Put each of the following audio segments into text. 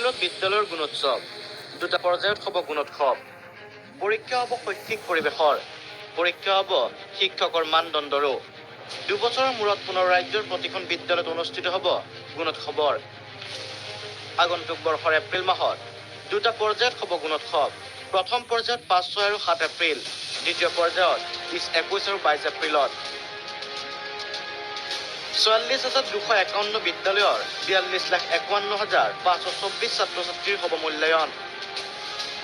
এপ্ৰিলত বিদ্যালয়ৰ গুণোৎসৱ, 2টা পৰ্যায়ত হ'ব গুণোৎসৱ। পৰীক্ষা হ'ব শৈক্ষিক পৰিৱেশৰ, পৰীক্ষা হ'ব শিক্ষকৰ মানদণ্ডৰো। 2 বছৰৰ মূৰত পুনৰ ৰাজ্যৰ প্ৰতিখন বিদ্যালয়ত অনুষ্ঠিত হ'ব গুণোৎসৱৰ। আগন্তুক বৰ্ষৰ এপ্ৰিল মাহত 2টা পৰ্যায়ত হ'ব গুণোৎসৱ। প্ৰথম পৰ্যায়ত 5, 6 আৰু 7 এপ্ৰিল, দ্বিতীয় পৰ্যায়ত 20, 21 আৰু 22 এপ্ৰিলত। 44,251 বিদ্যালয়ৰ 42,51,524 ছাত্ৰ-ছাত্ৰীৰ হ'ব মূল্যায়ন।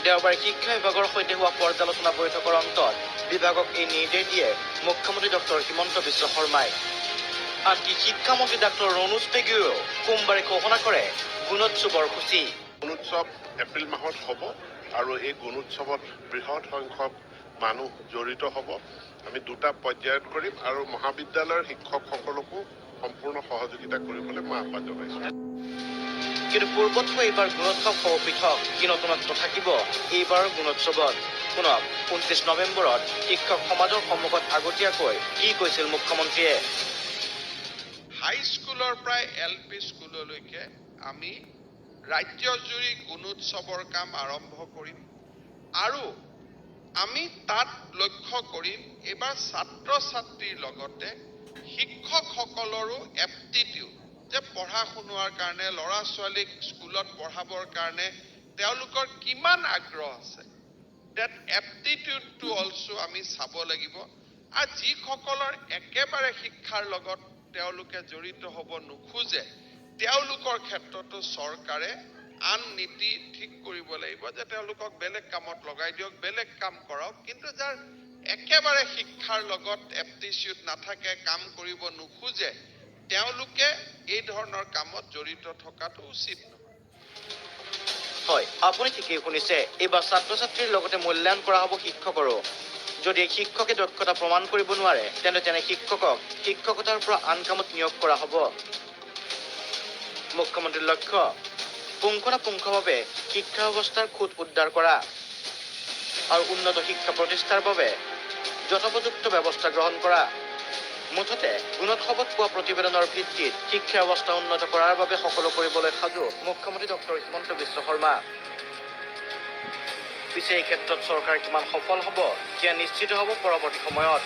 দেওবাৰে শিক্ষা বিভাগৰ সৈতে হোৱা পৰ্যালোচনা বৈঠকৰ অন্তত বিভাগক এই নিৰ্দেশ দিয়ে মুখ্যমন্ত্ৰী ডক্টৰ হিমন্ত বিশ্ব শৰ্মাই। আনকি শিক্ষামন্ত্ৰী ডক্টৰ ৰণোজ পেগুৱেও সোমবাৰে ঘোষণা কৰে গুণোৎসৱৰ সূচী। গুণোৎসৱ এপ্ৰিল মাহত হ'ব আৰু এই গুণোৎসৱত বৃহৎ সংখ্যক মানুহ জড়িত হ'ব। আমি 2টা পৰ্যায়ত কৰিম আৰু মহাবিদ্যালয়ৰ শিক্ষকসকলকো সম্পূৰ্ণ সহযোগিতা কৰিবলৈ মই আহ্বান জনাইছোঁ। কিন্তু পূৰ্বতকৈ এইবাৰ গুণোৎসৱ হ'ব পৃথক। কি নতুনত্ব থাকিব এইবাৰৰ গুণোৎসৱত? শুনক 29 নৱেম্বৰত শিক্ষক সমাজৰ সন্মুখত আগতীয়াকৈ কি কৈছিল মুখ্যমন্ত্ৰীয়ে। হাইস্কুলৰ পৰাই LP স্কুললৈকে আমি ৰাজ্যজুৰি গুণোৎসৱৰ কাম আৰম্ভ কৰিম আৰু আমি তাত লক্ষ্য কৰিম এইবাৰ ছাত্ৰ-ছাত্ৰীৰ লগতে শিক্ষকসকলৰো এপ্টিটিউড, যে পঢ়া শুনোৱাৰ কাৰণে ল'ৰা-ছোৱালীক স্কুলত পঢ়াবৰ কাৰণে তেওঁলোকৰ কিমান আগ্ৰহ আছে, that aptitude to also আমি চাব লাগিব। আৰু যিসকলৰ একেবাৰে শিক্ষাৰ লগত তেওঁলোকে জড়িত হ'ব নোখোজে, তেওঁলোকৰ ক্ষেত্ৰতো চৰকাৰে আন নীতি ঠিক কৰিব লাগিব, যে তেওঁলোকক বেলেগ কামত লগাই দিয়ক, বেলেগ কাম কৰক। কিন্তু যাৰ একেবাৰে শিক্ষাৰ লগত এপ্টিটিউড নাথাকে, কাম কৰিব নোখোজে, তেওঁলোকে এই ধৰণৰ কামত জড়িত থকাটো উচিত নহয়। হয়, আপুনি ঠিকেই শুনিছে। এইবাৰ ছাত্ৰ-ছাত্ৰীৰ লগতে মূল্যায়ন কৰা হ'ব শিক্ষকৰো। যদি শিক্ষকে দক্ষতা প্ৰমাণ কৰিব নোৱাৰে, তেনে শিক্ষকক শিক্ষকতাৰ পৰা আন কামত নিয়োগ কৰা হ'ব। মুখ্যমন্ত্ৰীৰ লক্ষ্য পুংখানুপুংখভাৱে শিক্ষা ব্যৱস্থাৰ খুঁত উদ্ধাৰ কৰা আৰু উন্নত শিক্ষা প্ৰতিষ্ঠাৰ বাবে যথোপযুক্ত ব্যৱস্থা গ্ৰহণ কৰা। মুঠতে গুণোৎসৱত পোৱা প্ৰতিবেদনৰ ভিত্তিত শিক্ষা ব্যৱস্থা উন্নত কৰাৰ বাবে সকলো কৰিবলৈ সাজু মুখ্যমন্ত্ৰী ডক্টৰ হিমন্ত বিশ্ব শৰ্মা। পিছে এই ক্ষেত্ৰত চৰকাৰ কিমান সফল হ'ব সেয়া নিশ্চিত হ'ব পৰৱৰ্তী সময়ত।